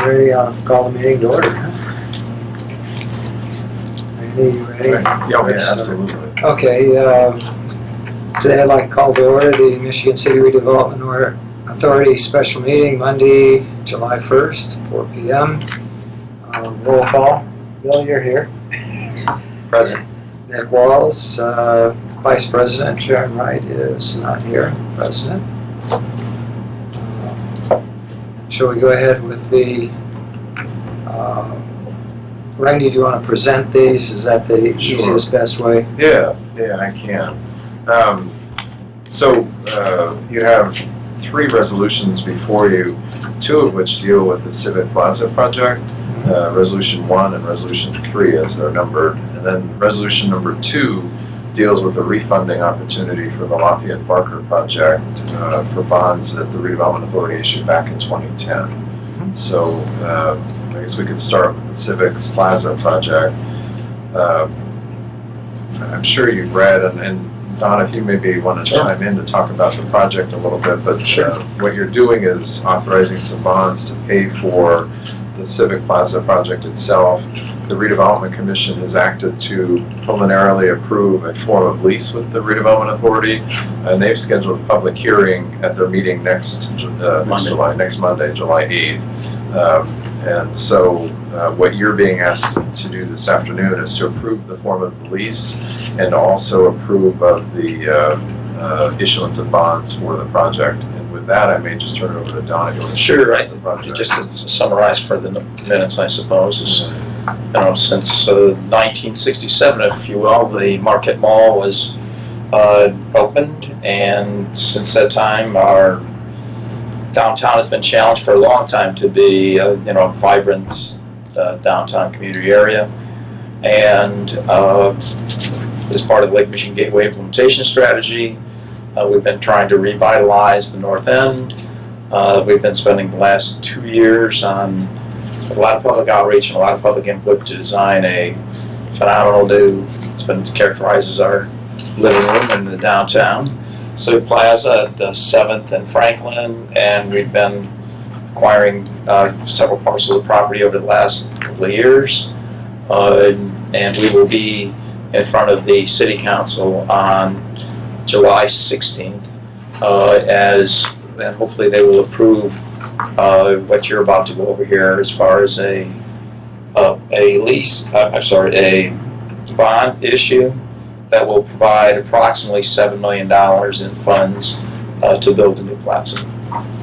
ready? I'll call the meeting to order. Randy, you ready? Yeah, absolutely. Okay, today I'd like to call to order the Michigan City Redevelopment Authority special meeting Monday, July 1st, 4 p.m. Roll call. Bill, you're here. Present. Nick Walls, Vice President. Sharon Wright is not here, President. Shall we go ahead with the, Randy, do you want to present these? Is that the easiest, best way? Yeah, I can. So you have 3 resolutions before you, 2 of which deal with the Civic Plaza project. Resolution 1 and Resolution 3 as they're numbered. And then Resolution number 2 deals with a refunding opportunity for the Lafayette Barker project for bonds that the Redevelopment Authority issued back in 2010. So I guess we could start with the Civic Plaza project. I'm sure you've read, and Don, if you maybe want to chime in to talk about the project a little bit, but what you're doing is authorizing some bonds to pay for the Civic Plaza project itself. The Redevelopment Commission has acted to preliminarily approve a form of lease with the Redevelopment Authority, and they've scheduled a public hearing at their meeting next Monday, July 8th. And so what you're being asked to do this afternoon is to approve the form of the lease and also approve of the issuance of bonds for the project. And with that, I may just turn it over to Don if you want to Sure, right. Just to summarize for the minutes, I suppose, is since 1967, if you will, the Market Mall was opened, and since that time, our downtown has been challenged for a long time to be, a vibrant downtown community area, and as part of the Lake Michigan Gateway implementation strategy, we've been trying to revitalize the North End. We've been spending the last 2 years on a lot of public outreach and a lot of public input to design a phenomenal new, it's been characterized as our living room in the downtown Civic Plaza at 7th and Franklin, and we've been acquiring several parcels of property over the last couple of years, and we will be in front of the City Council on July 16th and hopefully they will approve what you're about to go over here as far as a bond issue that will provide approximately $7 million in funds to build a new plaza.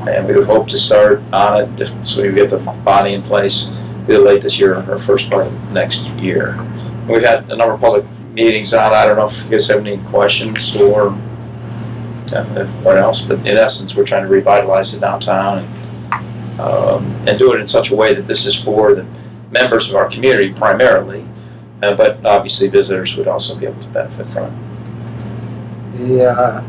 And we would hope to start on it so we get the body in place either late this year or first part of next year. And we've had a number of public meetings on it. I don't know if you guys have any questions or what else, but in essence, we're trying to revitalize the downtown and do it in such a way that this is for the members of our community primarily, but obviously visitors would also be able to benefit from it. The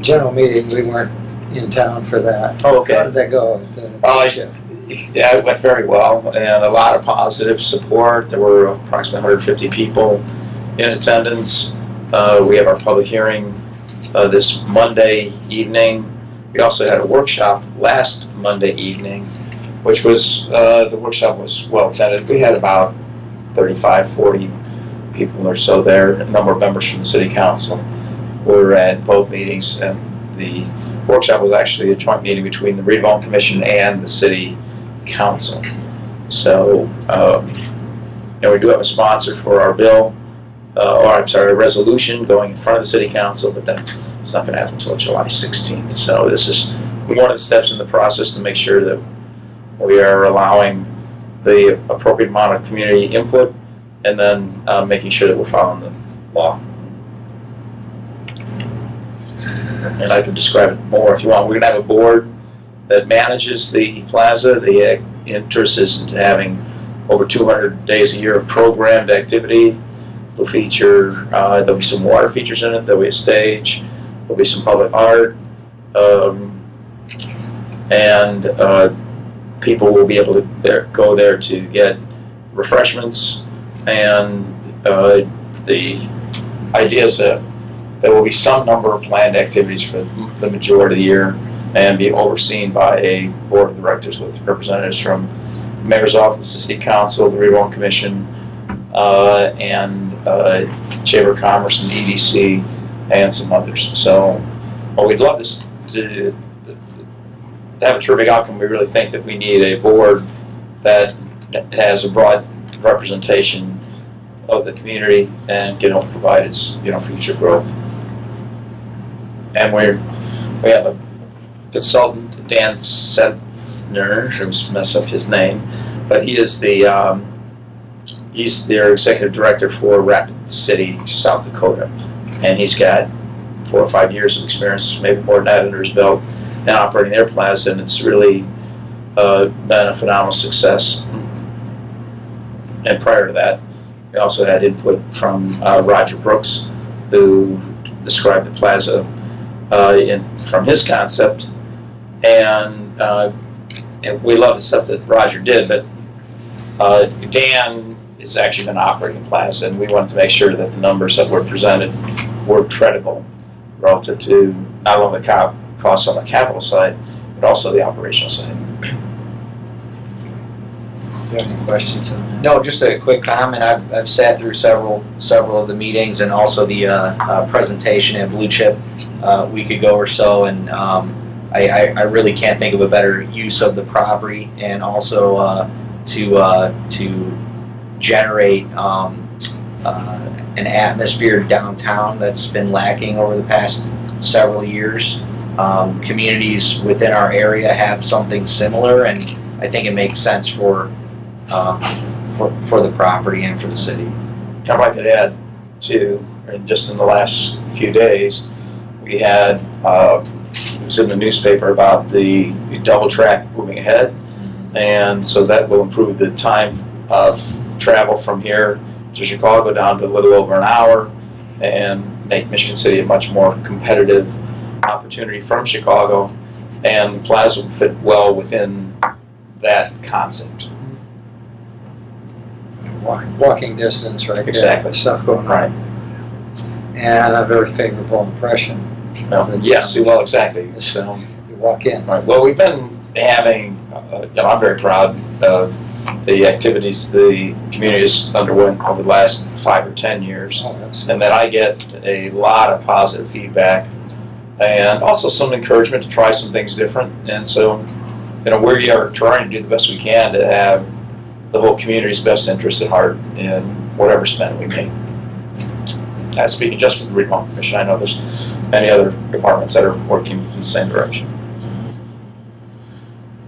general meeting, we weren't in town for that. Oh, okay. How did that go? Yeah, it went very well, and a lot of positive support. There were approximately 150 people in attendance. We have our public hearing this Monday evening. We also had a workshop last Monday evening, which was, the workshop was well attended. We had about 35, 40 people or so there. A number of members from the City Council were at both meetings, and the workshop was actually a joint meeting between the Redevelopment Commission and the City Council. So, we do have a sponsor for our bill, a resolution going in front of the City Council, but then it's not going to happen until July 16th. So this is one of the steps in the process to make sure that we are allowing the appropriate amount of community input and then making sure that we're following the law. And I can describe it more if you want. We're going to have a board that manages the plaza. The interest is in having over 200 days a year of programmed activity. It'll feature, there'll be some water features in it, there'll be a stage, there'll be some public art, and people will be able to go there to get refreshments, and the idea is that there will be some number of planned activities for the majority of the year and be overseen by a board of directors with representatives from Mayor's Office, the City Council, the Redevelopment Commission, and Chamber of Commerce and the EDC, and some others. So, well, we'd love to have a terrific outcome. We really think that we need a board that has a broad representation of the community and can help provide its future growth. And we have a consultant, Dan Sentner, I just mess up his name, but he is he's their executive director for Rapid City, South Dakota, and he's got 4 or 5 years of experience, maybe more than that, under his belt, in operating their plaza, and it's really been a phenomenal success. And prior to that, we also had input from Roger Brooks, who described the plaza from his concept, and we love the stuff that Roger did, but Dan has actually been operating plaza, and we wanted to make sure that the numbers that were presented were credible relative to not only the costs on the capital side, but also the operational side. Do you have any questions? No, just a quick comment. I've sat through several of the meetings and also the presentation at Blue Chip a week ago or so, and I really can't think of a better use of the property, and also to generate an atmosphere downtown that's been lacking over the past several years. Communities within our area have something similar, and I think it makes sense for the property and for the city. If I could add too, and just in the last few days, we had it was in the newspaper about the double track moving ahead, and so that will improve the time of travel from here to Chicago down to a little over an hour, and make Michigan City a much more competitive opportunity from Chicago, and the plaza will fit well within that concept. Walking distance, right? Exactly. Stuff going on. Right. And a very favorable impression. Yes, well, exactly. This film, you walk in. Right. Well, we've been having, I'm very proud of the activities the community has underwent over the last 5 or 10 years, and that I get a lot of positive feedback, and also some encouragement to try some things different. And so, we are trying to do the best we can to have the whole community's best interest at heart in whatever spend we make. That's speaking just for the Redevelopment Commission. I know there's many other departments that are working in the same direction.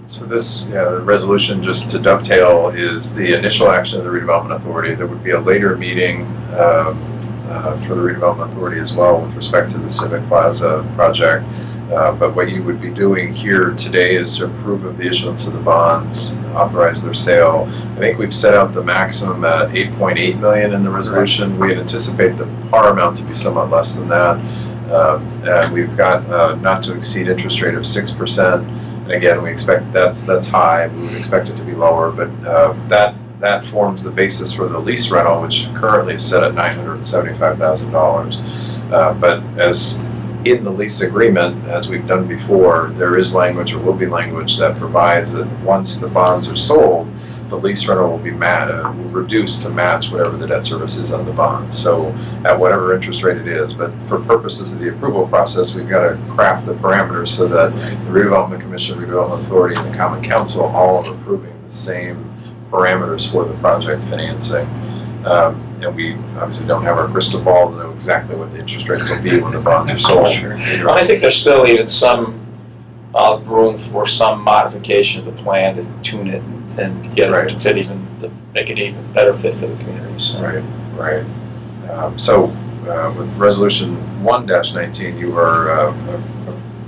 So this, the resolution, just to dovetail, is the initial action of the Redevelopment Authority. There would be a later meeting for the Redevelopment Authority as well with respect to the Civic Plaza project. But what you would be doing here today is to approve of the issuance of the bonds, authorize their sale. I think we've set out the maximum at $8.8 million in the resolution. We had anticipated the par amount to be somewhat less than that. And we've got not to exceed interest rate of 6%. And again, we expect that's high. We would expect it to be lower, but that forms the basis for the lease rental, which currently is set at $975,000. But as in the lease agreement, as we've done before, there is language, or will be language, that provides that once the bonds are sold, the lease rental will be reduced to match whatever the debt service is on the bonds. So at whatever interest rate it is. But for purposes of the approval process, we've got to craft the parameters so that the Redevelopment Commission, Redevelopment Authority, and the Common Council all are approving the same parameters for the project financing. And we obviously don't have our crystal ball to know exactly what the interest rates will be when the bonds are sold. Sure. Well, I think there's still even some room for some modification of the plan to tune it and get it to fit to make it even better fit for the community. So. Right. With Resolution 1-19, you are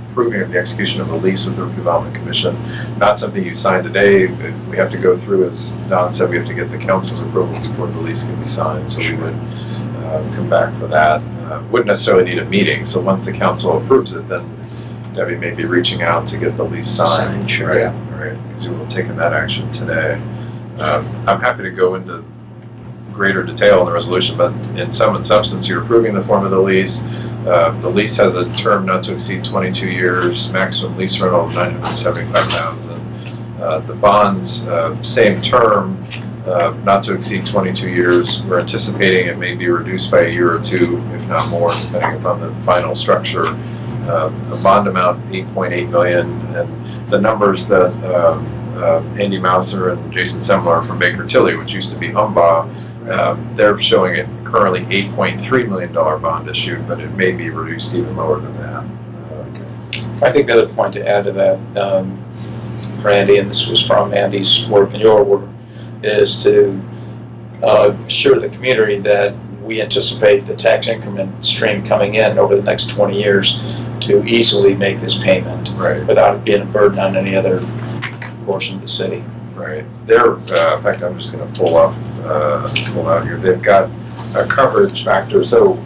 approving of the execution of the lease with the Redevelopment Commission. Not something you signed today. We have to go through, as Don said, we have to get the council's approval before the lease can be signed. So we would come back for that. Wouldn't necessarily need a meeting. So once the council approves it, then Debbie may be reaching out to get the lease signed. Sure. Right? Yeah. Right. Because we will take that action today. I'm happy to go into greater detail in the resolution, but in sum and substance, you're approving the form of the lease. The lease has a term not to exceed 22 years, maximum lease rental of $975,000. The bonds, same term, not to exceed 22 years. We're anticipating it may be reduced by a year or two, if not more, depending upon the final structure. The bond amount, $8.8 million, and the numbers that Andy Mouser and Jason Semler from Baker Tilly, which used to be UMBA, they're showing it currently $8.3 million bond issued, but it may be reduced even lower than that. I think the other point to add to that, Randy, and this was from Andy's work and your work, is to assure the community that we anticipate the tax increment stream coming in over the next 20 years to easily make this payment without it being a burden on any other portion of the city. Right. They're, in fact, I'm just going to pull out here. They've got a coverage factor. So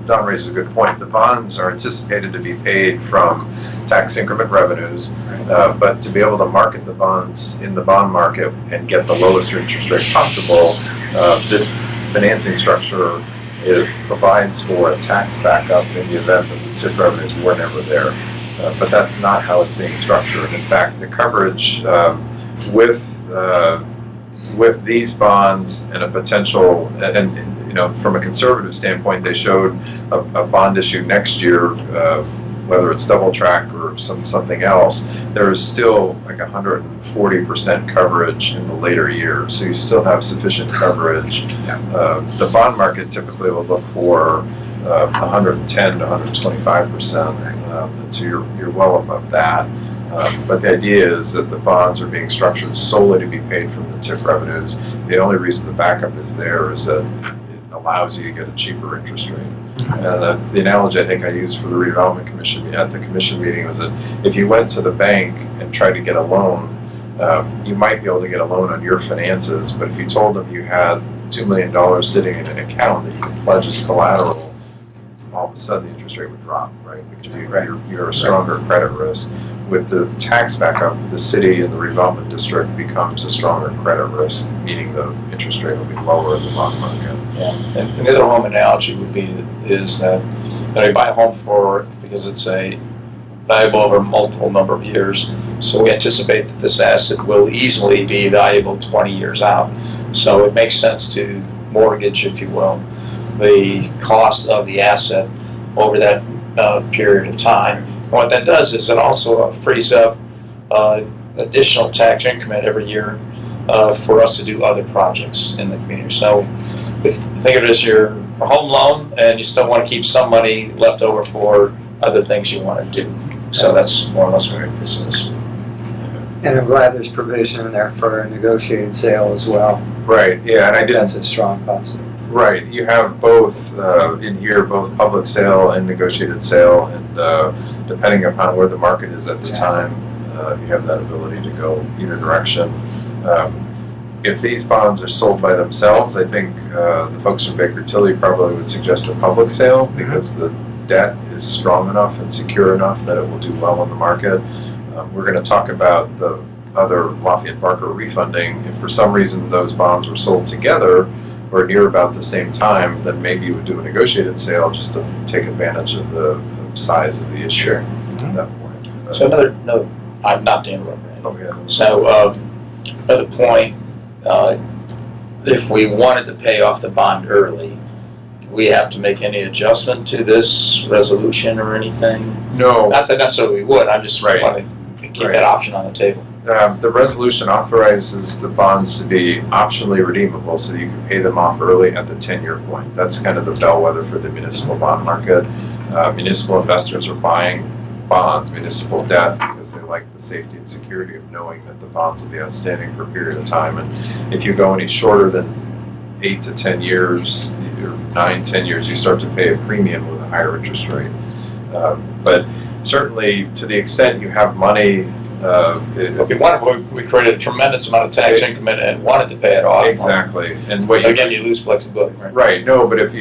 Don raises a good point. The bonds are anticipated to be paid from tax increment revenues, but to be able to market the bonds in the bond market and get the lowest interest rate possible, this financing structure, it provides for a tax backup in the event that the TIF revenues were never there. But that's not how it's being structured. In fact, the coverage with these bonds and a potential, and you know, from a conservative standpoint, they showed a bond issue next year, whether it's double track or something else. There is still like 140% coverage in the later years, so you still have sufficient coverage. The bond market typically will look for 110 to 125%, and so you're well above that. But the idea is that the bonds are being structured solely to be paid from the TIF revenues. The only reason the backup is there is that it allows you to get a cheaper interest rate. And the analogy I think I used for the redevelopment commission at the commission meeting was that if you went to the bank and tried to get a loan, you might be able to get a loan on your finances, but if you told them you had $2 million sitting in an account that you could pledge as collateral, all of a sudden the interest rate would drop, right? Because you're a stronger credit risk. With the tax backup, the city and the redevelopment district becomes a stronger credit risk, meaning the interest rate will be lower in the bond market. Yeah, and the other home analogy would be is that you buy a home because it's a valuable over multiple number of years. So we anticipate that this asset will easily be valuable 20 years out. So it makes sense to mortgage, if you will, the cost of the asset over that period of time. And what that does is it also frees up additional tax increment every year for us to do other projects in the community. So think of it as your home loan, and you still want to keep some money left over for other things you want to do. So that's more or less what this is. And I'm glad there's provision in there for a negotiated sale as well. Right, yeah, and I did. That's a strong possibility. Right, you have both in here, both public sale and negotiated sale, and depending upon where the market is at the time, you have that ability to go either direction. If these bonds are sold by themselves, I think the folks from Baker Tilly probably would suggest a public sale because the debt is strong enough and secure enough that it will do well on the market. We're going to talk about the other Lafayette Barker refunding. If for some reason those bonds were sold together or near about the same time, then maybe you would do a negotiated sale just to take advantage of the size of the issue at that point. So another I'm not to interrupt, Randy. Oh, yeah. So another point, if we wanted to pay off the bond early, do we have to make any adjustment to this resolution or anything? No. Not that necessarily we would, I'm just wanting to keep that option on the table. The resolution authorizes the bonds to be optionally redeemable, so you can pay them off early at the 10-year point. That's kind of the bellwether for the municipal bond market. Municipal investors are buying bonds, municipal debt, because they like the safety and security of knowing that the bonds will be outstanding for a period of time. And if you go any shorter than 8 to 10 years, or 9, 10 years, you start to pay a premium with a higher interest rate. But certainly, to the extent you have money, we created a tremendous amount of tax increment and wanted to pay it off. Exactly, and you lose flexibility, right? Right. No, but if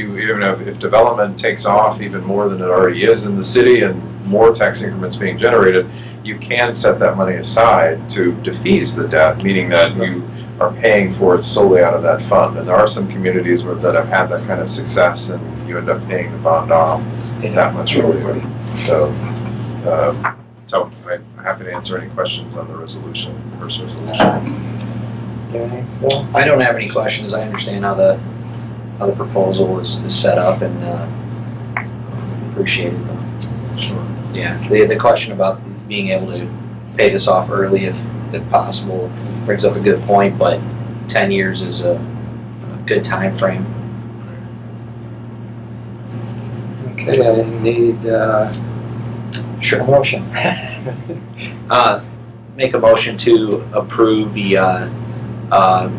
development takes off even more than it already is in the city, and more tax increments being generated, you can set that money aside to defease the debt, meaning that you are paying for it solely out of that fund. And there are some communities that have had that kind of success, and you end up paying the bond off that much earlier. So So I'm happy to answer any questions on the resolution, first resolution. Phil? I don't have any questions. I understand how the proposal is set up and appreciate it. Sure. Yeah, the question about being able to pay this off early if possible brings up a good point, but 10 years is a good time frame. Okay, I need a motion. Make a motion to approve the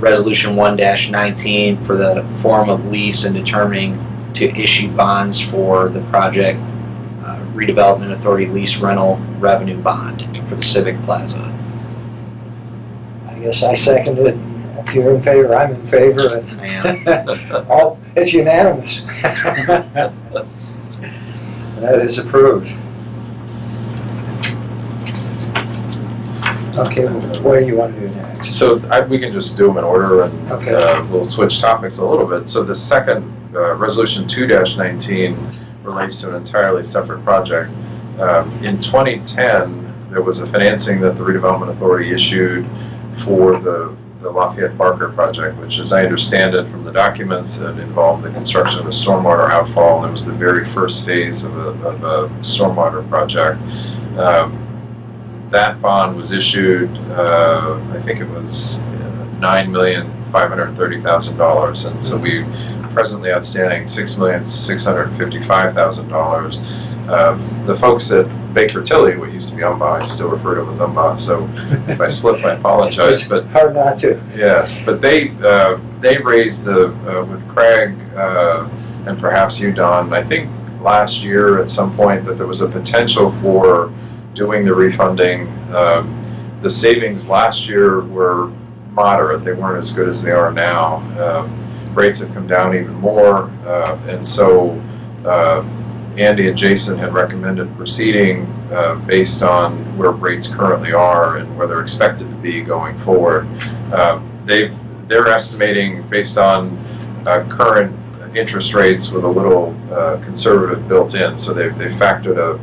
Resolution 1-19 for the form of lease and determining to issue bonds for the project Redevelopment Authority lease rental revenue bond for the Civic Plaza. I guess I second it. If you're in favor, I'm in favor. I am. Oh, it's unanimous. That is approved. Okay, what do you want to do next? So we can just do them in order, and Okay. we'll switch topics a little bit. So the second, Resolution 2-19, relates to an entirely separate project. In 2010, there was a financing that the Redevelopment Authority issued for the Lafayette Barker project, which, as I understand it from the documents, that involved the construction of a stormwater outfall, and it was the very first phase of a stormwater project. That bond was issued, I think it was $9,530,000, and so we presently outstanding $6,655,000. The folks at Baker Tilly, what used to be UMBA, I still refer to them as UMBA, so if I slip, I apologize. But hard not to. yes, but they raised with Craig and perhaps you, Don, I think last year at some point, that there was a potential for doing the refunding. The savings last year were moderate; they weren't as good as they are now. Rates have come down even more, and so Andy and Jason had recommended proceeding based on where rates currently are and where they're expected to be going forward. They're estimating based on current interest rates with a little conservative built in, so they factored a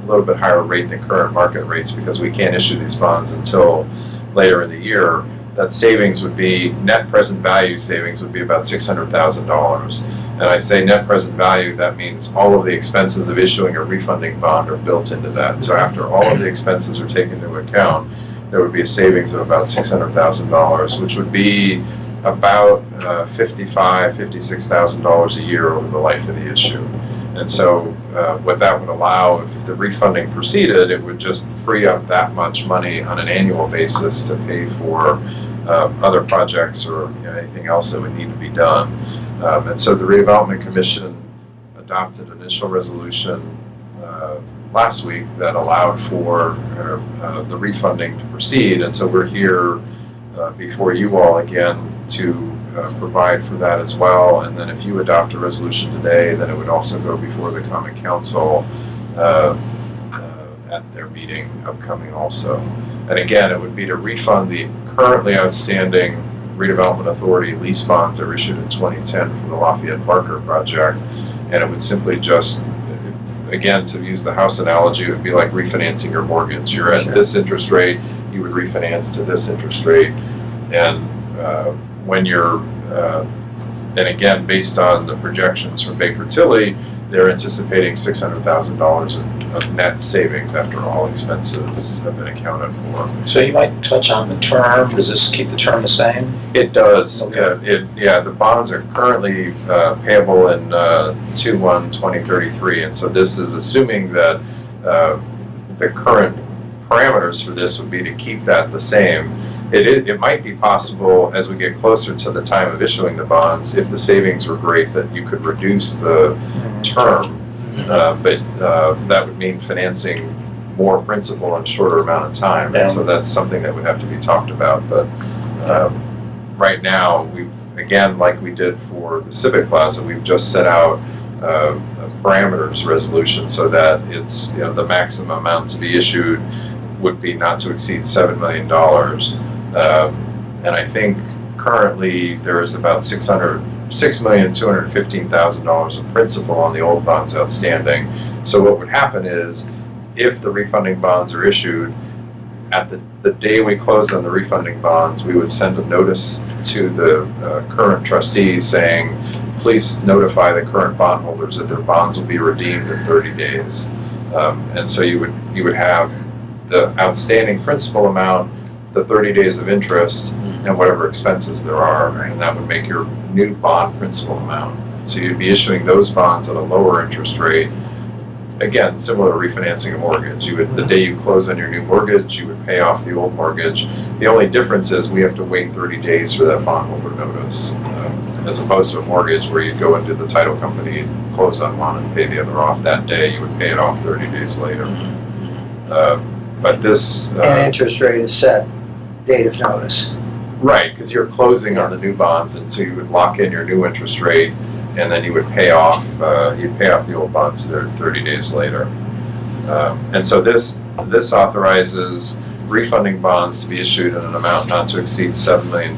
little bit higher rate than current market rates because we can't issue these bonds until later in the year. That savings would be, net present value savings would be about $600,000. And I say net present value, that means all of the expenses of issuing a refunding bond are built into that. So after all of the expenses are taken into account, there would be a savings of about $600,000, which would be about $55,000, $56,000 a year over the life of the issue. And so what that would allow, if the refunding proceeded, it would just free up that much money on an annual basis to pay for other projects or anything else that would need to be done. And so the Redevelopment Commission adopted an initial resolution last week that allowed for the refunding to proceed. And so we're here before you all again to provide for that as well. And then if you adopt a resolution today, then it would also go before the Common Council at their meeting upcoming also. And again, it would be to refund the currently outstanding Redevelopment Authority lease bonds that were issued in 2010 for the Lafayette Barker project. And it would simply just, again, to use the house analogy, it would be like refinancing your mortgage. You're at this interest rate, you would refinance to this interest rate. And when you're, and again, based on the projections from Baker Tilly, they're anticipating $600,000 of net savings after all expenses have been accounted for. So you might touch on the term. Does this keep the term the same? It does. Okay. The bonds are currently payable in 2/1/2033, and so this is assuming that the current parameters for this would be to keep that the same. It might be possible as we get closer to the time of issuing the bonds, if the savings were great, that you could reduce the term, but that would mean financing more principal in a shorter amount of time, and so that's something that would have to be talked about. But right now, again, like we did for the Civic Plaza, we've just set out a parameters resolution so that it's, the maximum amount to be issued would be not to exceed $7 million. And I think currently there is about $6,215,000 of principal on the old bonds outstanding. So what would happen is, if the refunding bonds are issued, at the day we close on the refunding bonds, we would send a notice to the current trustees saying, please notify the current bondholders that their bonds will be redeemed in 30 days. And so you would have the outstanding principal amount, the 30 days of interest, and whatever expenses there are, and that would make your new bond principal amount. So you'd be issuing those bonds at a lower interest rate. Again, similar to refinancing a mortgage. You would, the day you close on your new mortgage, you would pay off the old mortgage. The only difference is we have to wait 30 days for that bondholder notice, as opposed to a mortgage where you go into the title company, close on one, and pay the other off that day. You would pay it off 30 days later. But this And interest rate is set, date of notice. right, because you're closing on the new bonds, and so you would lock in your new interest rate, and then you would pay off the old bonds there 30 days later. And so this authorizes refunding bonds to be issued in an amount not to exceed $7 million.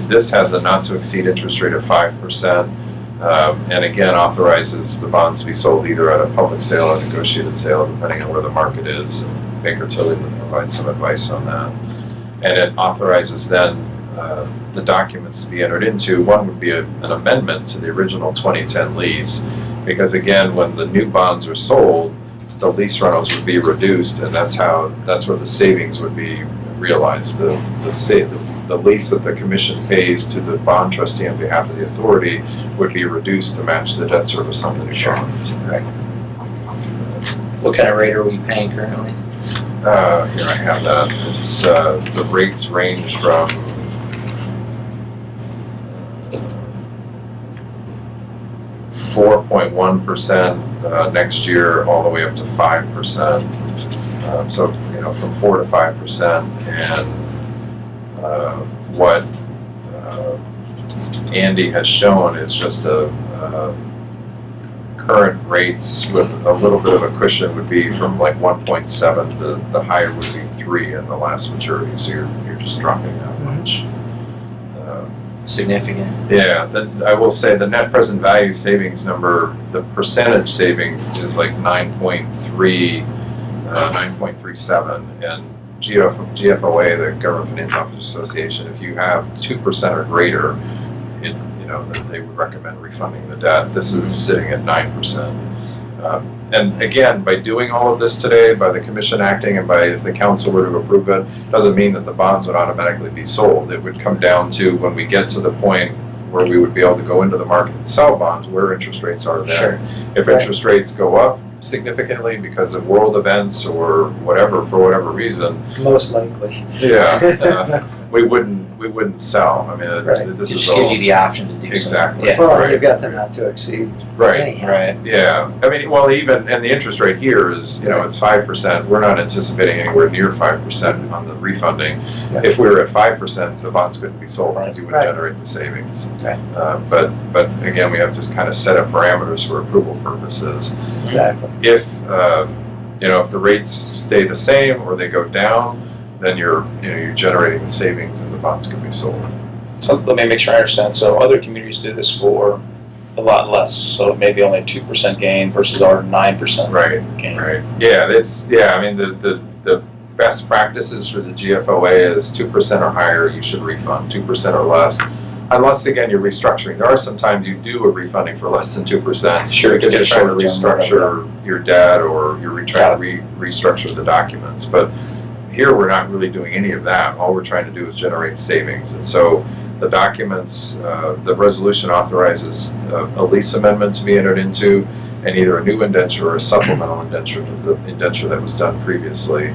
This has a not to exceed interest rate of 5%, and again authorizes the bonds to be sold either at a public sale or negotiated sale, depending on where the market is. And Baker Tilly would provide some advice on that. And it authorizes then the documents to be entered into. One would be an amendment to the original 2010 lease, because again, when the new bonds are sold, the lease rentals would be reduced, and that's where the savings would be realized. The lease that the commission pays to the bond trustee on behalf of the authority would be reduced to match the debt service on the new bonds. Right. What kind of rate are we paying currently? Here I have that. It's the rates range from 4.1% next year all the way up to 5%. So from 4 to 5%, and what Andy has shown is just a current rates with a little bit of a cushion would be from like 1.7 to the higher would be 3 in the last maturity. So you're just dropping that much. Significant. Yeah, I will say the net present value savings number, the percentage savings is like 9.37, and GFOA, the Government Finance Officers Association, if you have 2% or greater, they would recommend refunding the debt. This is sitting at 9%. And again, by doing all of this today, by the commission acting, and by if the council were to approve it, doesn't mean that the bonds would automatically be sold. It would come down to when we get to the point where we would be able to go into the market and sell bonds, where interest rates are there. Sure. If interest rates go up significantly because of world events or whatever, for whatever reason, Most likely. yeah, we wouldn't sell. I mean, Right. this It is just all gives you the option to do exactly. so. Yeah. Well, Right. you've got the not to exceed right. anyhow. Right. Yeah, I mean, well, and the interest rate here is, it's 5%. We're not anticipating anywhere near 5% on the refunding. Yeah. If we were at 5%, the bonds couldn't be sold because you wouldn't Right. generate the savings. Right. But again, we have to kind of set up parameters for approval purposes. Exactly. If if the rates stay the same or they go down, then you're generating the savings and the bonds can be sold. So let me make sure I understand. So other communities do this for a lot less. So maybe only 2% gain versus our 9% Right. gain. Right. Yeah. I mean, the best practices for the GFOA is 2% or higher. You should refund 2% or less, unless again you're restructuring. There are some times you do a refunding for less than 2%. Sure, because you're get a trying to short-term restructure your debt or you're trying to restructure the documents. But here we're not really doing any of that. All we're trying to do is generate savings, and so the documents, the resolution authorizes a lease amendment to be entered into, and either a new indenture or a supplemental indenture to the indenture that was done previously,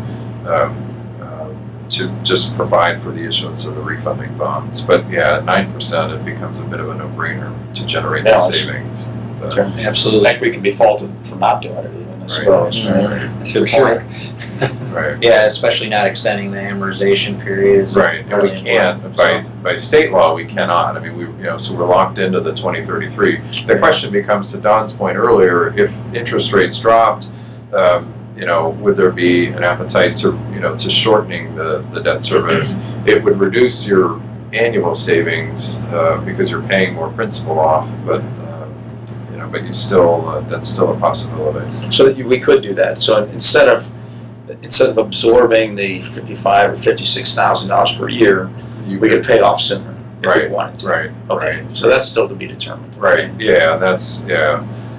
to just provide for the issuance of the refunding bonds. But yeah, at 9%, it becomes a bit of a no-brainer to generate the Balance. savings. But, Sure. Absolutely. Like we could be faulted for not doing it even, I suppose. Right. That's Good for sure. right. Yeah, especially not extending the amortization period is Right, and we really can't, important, by state law, we cannot. I mean, so we're locked into the 2033. The question becomes, to Don's point earlier, if interest rates dropped, would there be an appetite to shortening the debt service? It would reduce your annual savings because you're paying more principal off, but but you still, that's still a possibility. So that we could do that. So instead of absorbing the $55,000 or $56,000 per year, we could pay off sooner if we wanted to. Right. Okay. Right. So that's still to be determined. Right. Yeah.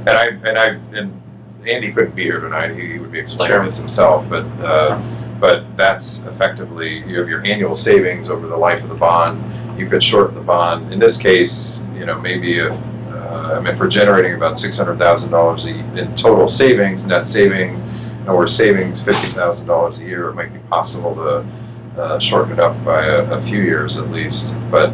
And Andy couldn't be here tonight. He would be explaining this himself, but that's effectively you have your annual savings over the life of the bond. You could shorten the bond. In this case, maybe if we're generating about $600,000 in total savings, net savings, and we're saving $50,000 a year, it might be possible to shorten it up by a few years at least. But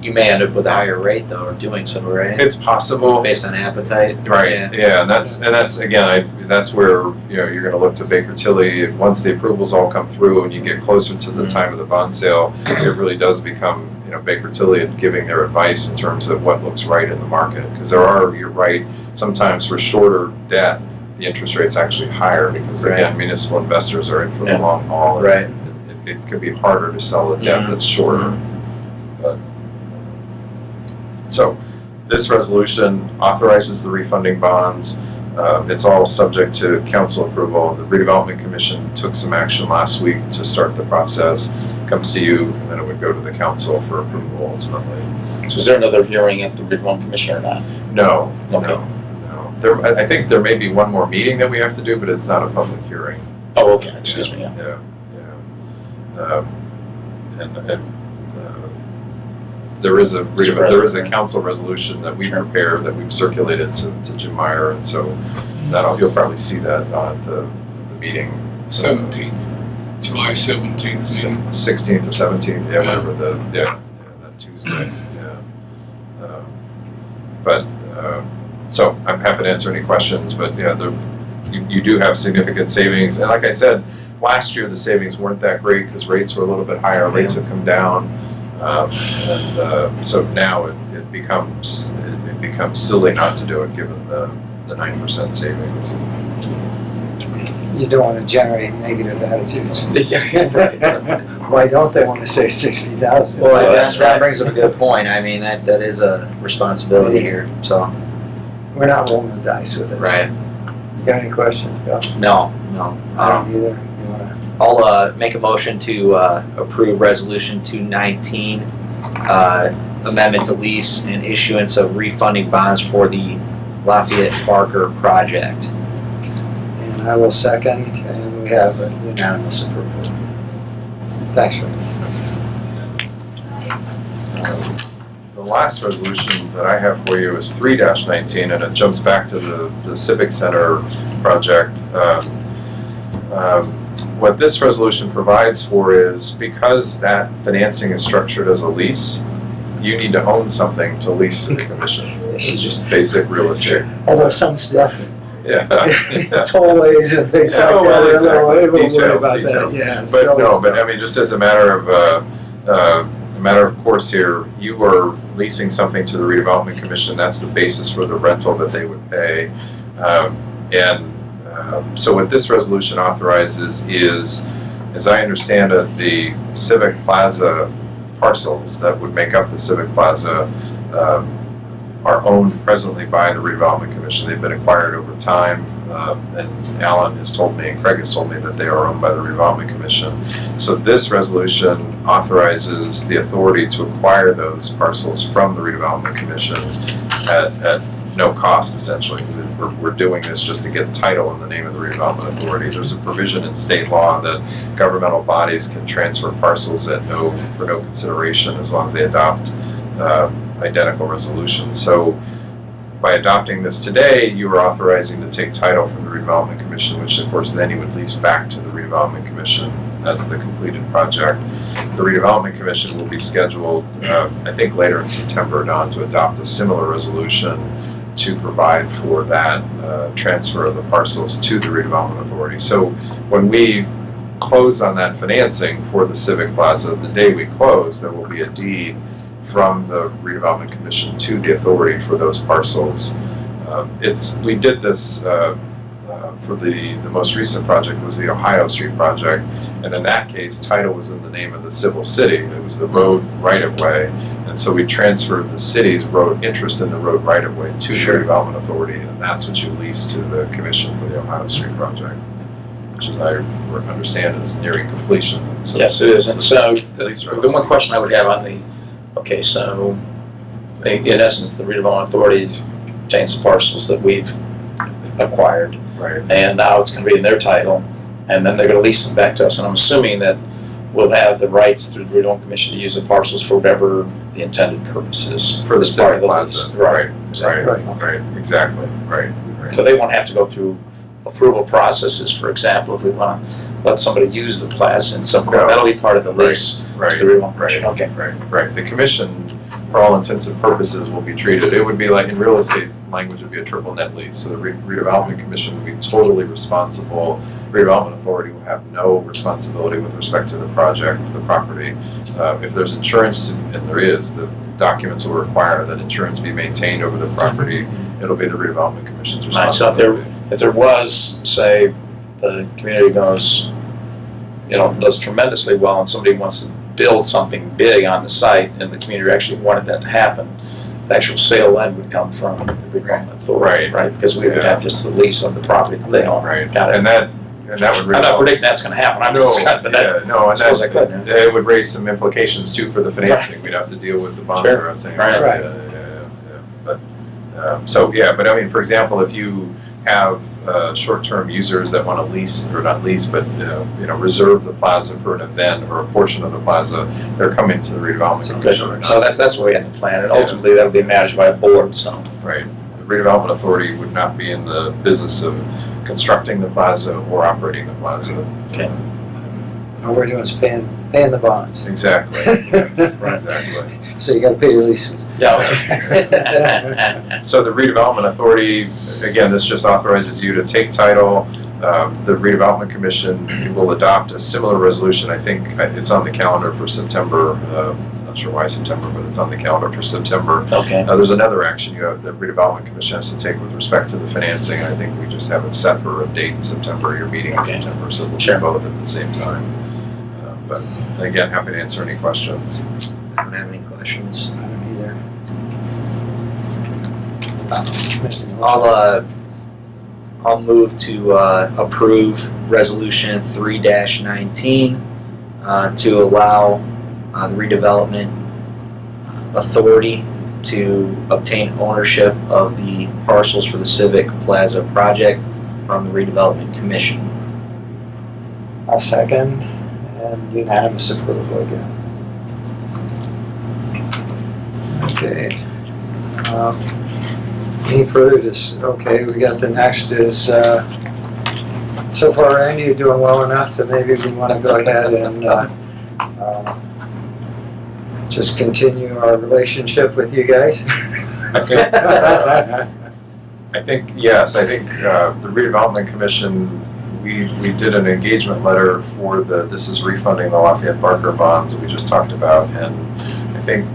You may end up with a higher rate though, or doing so, right? it's possible. Based on appetite. Right. Yeah, and that's again, that's where you're going to look to Baker Tilly. And once the approvals all come through, and you get closer to the time of the bond sale, it really does become Baker Tilly and giving their advice in terms of what looks right in the market. Because you're right. Sometimes for shorter debt, the interest rate's actually higher because again, municipal investors are in for the long haul. Right. It could be harder to sell a debt that's shorter. But so this resolution authorizes the refunding bonds. It's all subject to council approval. The Redevelopment Commission took some action last week to start the process. Comes to you, and then it would go to the council for approval ultimately. So is there another hearing at the Redevelopment Commission or not? No. Okay. No. I think there may be one more meeting that we have to do, but it's not a public hearing. Oh, okay. Excuse me. Yeah. There is a council resolution that we prepared that we've circulated to Jim Meyer, and so you'll probably see that at the meeting. 17th, July 17th. 16th or 17th, whatever that Tuesday. So I'm happy to answer any questions, but you do have significant savings, and like I said, last year the savings weren't that great because rates were a little bit higher. Rates have come down, and so now it becomes silly not to do it given the 9% savings. You don't want to generate negative attitudes. Right. Why don't they want to save 60,000? Well, that's that right. brings up a good point. I mean, that is a responsibility here. So. We're not rolling the dice with it. Right. You got any questions, Bill? No. I don't either. You wanna? I'll make a motion to approve Resolution 219, amendment to lease and issuance of refunding bonds for the Lafayette Barker project. And I will second, and we have a unanimous approval. Thanks, Rick. The last resolution that I have for you is 3-19, and it jumps back to the Civic Center project. What this resolution provides for is because that financing is structured as a lease, you need to own something to lease to the commission. It's just basic real estate. Although some stuff, Yeah. tollways and things like that, well, we'll exactly. worry about Details. that. Yeah, But I mean, just as a matter of course here, you are leasing something to the Redevelopment Commission. That's the basis for the rental that they would pay. So what this resolution authorizes is, as I understand it, the Civic Plaza parcels that would make up the Civic Plaza are owned presently by the Redevelopment Commission. They've been acquired over time, and Alan has told me, and Craig has told me that they are owned by the Redevelopment Commission. So this resolution authorizes the authority to acquire those parcels from the Redevelopment Commission at no cost, essentially. We're doing this just to get title in the name of the Redevelopment Authority. There's a provision in state law that governmental bodies can transfer parcels for no consideration as long as they adopt identical resolutions. So by adopting this today, you are authorizing to take title from the Redevelopment Commission, which of course then you would lease back to the Redevelopment Commission as the completed project. The Redevelopment Commission will be scheduled, I think later in September, Don, to adopt a similar resolution to provide for that transfer of the parcels to the Redevelopment Authority. So when we close on that financing for the Civic Plaza, the day we close, there will be a deed from the Redevelopment Commission to the authority for those parcels. We did this for the most recent project was the Ohio Street project, and in that case, title was in the name of the civil city. It was the road right of way, And so we transferred the city's road interest in the road right-of-way to the redevelopment authority, and that's what you lease to the commission for the Ohio Street project, which, as I understand, is nearing completion. So Yes, it is. And so the one question I would have on so in essence, the redevelopment authority contains the parcels that we've acquired, right. and now it's going to be in their title, and then they're going to lease them back to us. And I'm assuming that we'll have the rights through the redevelopment commission to use the parcels for whatever the intended purpose is For the as part of civic plaza. lease. Right, Exactly. right, exactly, right. So they won't have to go through approval processes, for example, if we want to let somebody use the plaza in some No. that'll be part of the lease. Right, The redevelopment right, commission. Okay. right. The commission, for all intents and purposes, will be treated, it would be like, in real estate language, would be a triple net lease. So the redevelopment commission will be totally responsible. Redevelopment authority will have no responsibility with respect to the project, the property. If there's insurance, and there is, the documents will require that insurance be maintained over the property. It'll be the redevelopment commission's Right, so responsibility. if there was, say, the community does tremendously well and somebody wants to build something big on the site and the community actually wanted that to happen, the actual sale then would come from the redevelopment authority, right? Because we would Yeah. have just the lease of the property that they own. Right, Got it. and that would. I'm not predicting that's going to happen. I'm No, just, but that, yeah, no, I and suppose I could. Yeah. it would raise some implications too for the financing. We'd have to deal with the bonder, I'm saying. Right. Right. But, but I mean, for example, if you have short-term users that want to lease, or not lease, but, reserve the plaza for an event or a portion of the plaza, they're coming to the redevelopment commission. So that's what we had in the plan, and ultimately that'll be managed by a board, so. Right. The redevelopment authority would not be in the business of constructing the plaza or operating the plaza. Okay. All we're doing is paying the bonds. Exactly. Yes, exactly. So you gotta pay your leases. Yeah. So the redevelopment authority, again, this just authorizes you to take title. The redevelopment commission will adopt a similar resolution. I think it's on the calendar for September. Not sure why September, but it's on the calendar for September. Okay. There's another action the redevelopment commission has to take with respect to the financing. I think we just have it set for a date in September. Your meeting in September, so we'll do both at the same time. But again, happy to answer any questions. I don't have any questions. I don't either. I'll move to approve resolution 3-19 to allow the redevelopment authority to obtain ownership of the parcels for the Civic Plaza project from the redevelopment commission. I'll second, and unanimous approval again. Okay. Any further okay, we got the next is, so far, Randy, you're doing well enough to maybe we want to go ahead and just continue our relationship with you guys. I think yes. I think the redevelopment commission, we did an engagement letter for this is refunding the Lafayette Barker bonds that we just talked about, and I think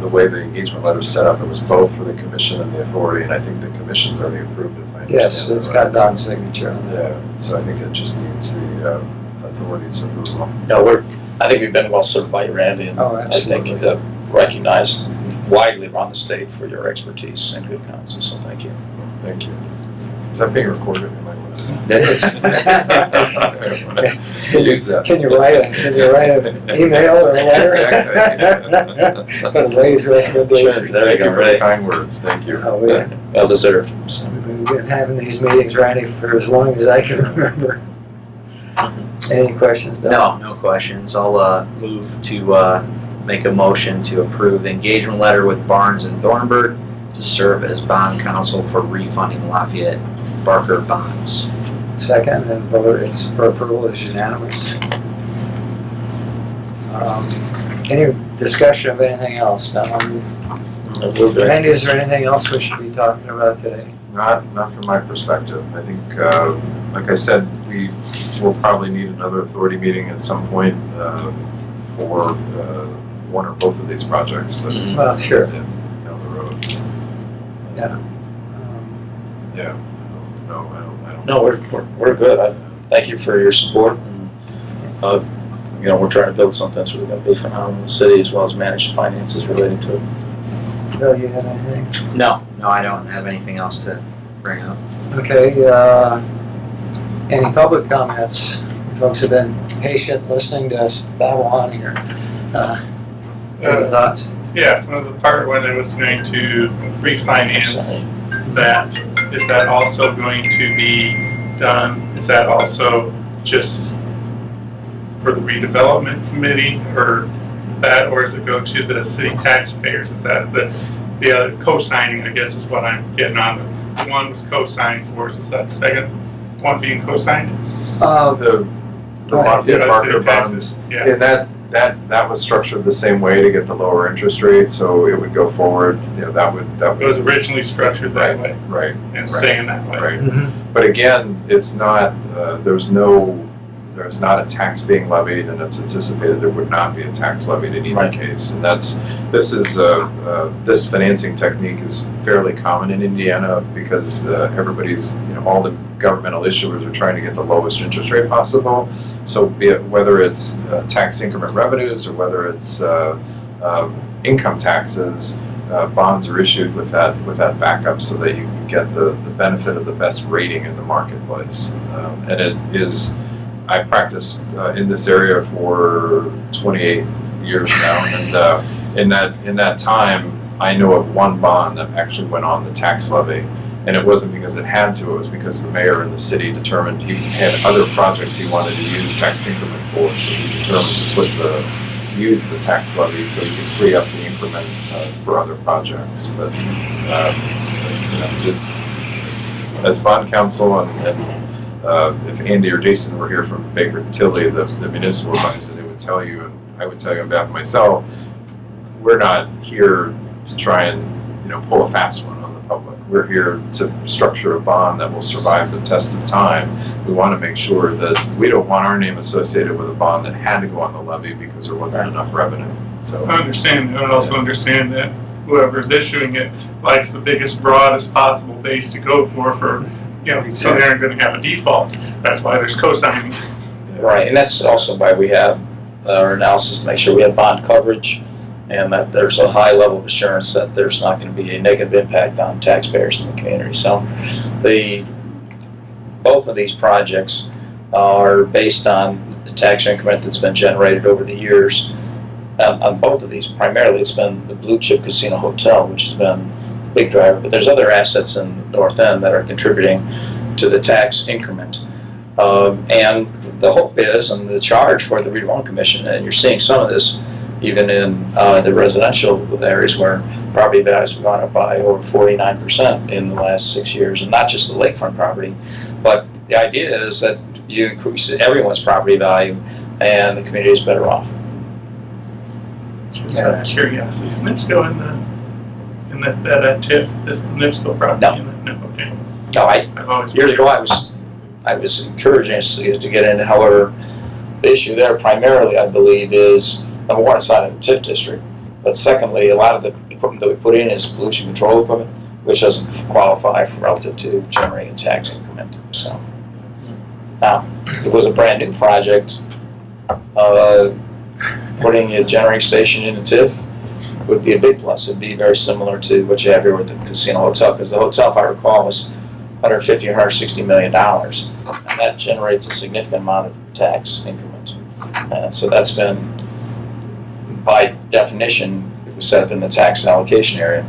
the way the engagement letter is set up, it was both for the commission and the authority, and I think the commission's already approved it. If I understand Yes, it's got right. Don's signature on it. Yeah, so I think it just needs the authority's approval. No, I think we've been well served by you, Randy, and Oh, I absolutely. think recognized widely around the state for your expertise and good counsel, so thank you. Thank you. Is that being recorded? You might want to- That is. Use that. Can you write an email or a letter? Exactly. Put a raise recommendation. Sure. There you Thank go, you for Ray. the kind words. Thank you. Oh, yeah. Well deserved. We've been having these meetings, Randy, for as long as I can remember. Any questions, Bill? No questions. I'll move to make a motion to approve the engagement letter with Barnes and Thornburg to serve as bond counsel for refunding Lafayette Barker bonds. Second, and vote is for approval is unanimous. Any discussion of anything else? Randy, is there anything else we should be talking about today? Not from my perspective. I think, like I said, we will probably need another authority meeting at some point for one or both of these projects, but Well, sure. down the road. Yeah. Yeah. No, I don't. No, we're good. Thank you for your support. And, we're trying to build something that's really going to be phenomenal in the city, as well as manage the finances related to it. Bill, you have anything? No, I don't have anything else to bring up. Okay, any public comments? Folks have been patient listening to us babble on here. Any thoughts? Yeah, well, the part when it was going to refinance that, is that also going to be done? Is that also just for the redevelopment committee, or does it go to the city taxpayers? Is that the other co-signing, I guess, is what I'm getting on. The one was co-signed for, is that the second one being co-signed? The Monte Yeah, Parker city taxes, bonds, yeah. and that was structured the same way to get the lower interest rate, so it would go forward, that would. It was originally structured that way, Right, and staying that way. right. Mhm. But again, it's not, there's not a tax being levied, and it's anticipated there would not be a tax levied in either Right. case. And this financing technique is fairly common in Indiana because everybody's, all the governmental issuers are trying to get the lowest interest rate possible. So be it whether it's tax increment revenues or whether it's income taxes, bonds are issued with that backup so that you can get the benefit of the best rating in the marketplace. And it is, I practiced in this area for 28 years now, and in that time, I know of one bond that actually went on the tax levy, and it wasn't because it had to; it was because the mayor and the city determined he had other projects he wanted to use tax increment for, so he determined to use the tax levy so he could free up the increment for other projects. But it's as bond counsel and if Andy or Jason were here from Baker Tilly, the municipal advisor, they would tell you, and I would tell you on behalf of myself, we're not here to try and pull a fast one on the public. We're here to structure a bond that will survive the test of time. We want to make sure that we don't want our name associated with a bond that had to go on the levy because there wasn't enough revenue. So I understand, and I also understand that whoever's issuing it likes the biggest, broadest possible base to go for so they aren't going to have a default. That's why there's co-signing. Right, and that's also why we have our analysis to make sure we have bond coverage and that there's a high level of assurance that there's not going to be a negative impact on taxpayers in the community. So both of these projects are based on the tax increment that's been generated over the years. On both of these, primarily it's been the Blue Chip Casino Hotel, which has been the big driver, but there's other assets in the North End that are contributing to the tax increment. And the hope is, and the charge for the Redevelopment Commission, and you're seeing some of this even in the residential areas where property values have gone up by over 49% in the last 6 years, and not just the lakefront property, but the idea is that you increase everyone's property value and the community is better off. Just out of curiosity, is NIPSCO in that TIF? Is NIPSCO property No. in it? No, okay. No, I've always years ago I was encouraging us to get into. However, the issue there primarily, I believe, is number one, it's not in the TIF district, but secondly, a lot of the equipment that we put in is pollution control equipment, which doesn't qualify for relative to generating a tax increment. So now, if it was a brand new project, putting a generating station in a TIF would be a big plus. It'd be very similar to what you have here with the casino hotel, because the hotel, if I recall, was $150 or $160 million, and that generates a significant amount of tax increment. And so that's been, by definition, it was set up in the tax allocation area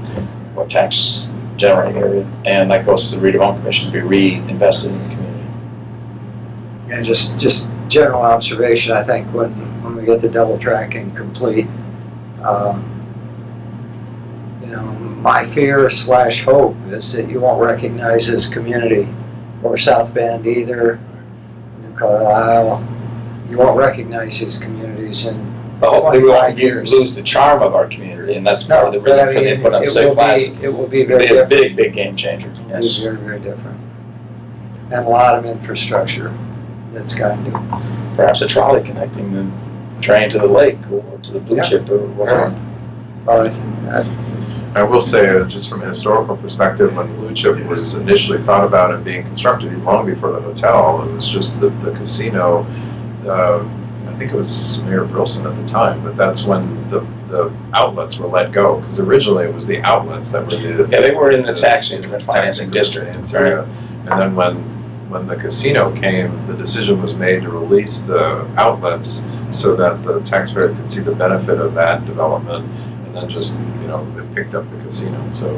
or tax generating area, and that goes to the Redevelopment Commission to be reinvested in the community. And just general observation, I think when we get the double tracking complete, my fear / hope is that you won't recognize this community or South Bend either, New Carlisle. You won't recognize these communities in But hopefully we 25 won't years. lose the charm of our community, and that's part of the but reason for the input on Civic Plaza. it will be It'll very be a different. big game changer. It'll Yes. be very, very different. And a lot of infrastructure that's going to. Perhaps a trolley connecting the train to the lake or to the Blue Yeah. Chip or whatever. Well, I think that, I will say, just from a historical perspective, when Blue Chip was initially thought about and being constructed, even long before the hotel, it was just the casino. I think it was Mayor Brilson at the time, but that's when the outlets were let go, because originally it was the outlets that were the. Yeah, they were in the tax increment financing district. Area. And then when the casino came, the decision was made to release the outlets so that the taxpayer could see the benefit of that development, and then just, it picked up the casino. So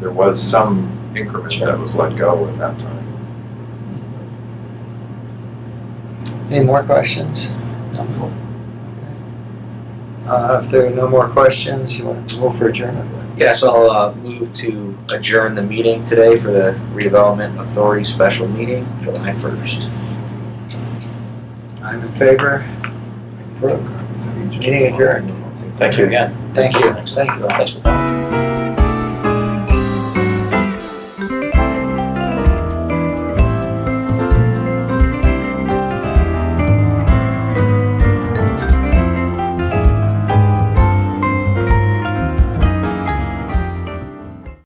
there was some increment that was let go at that time. Any more questions? If there are no more questions, you want to move for adjournment? Yes, I'll move to adjourn the meeting today for the Redevelopment Authority special meeting, July 1st. I'm in favor. Approved. Meeting adjourned. Thank you again. Thank you. Thank you all. Thanks for coming.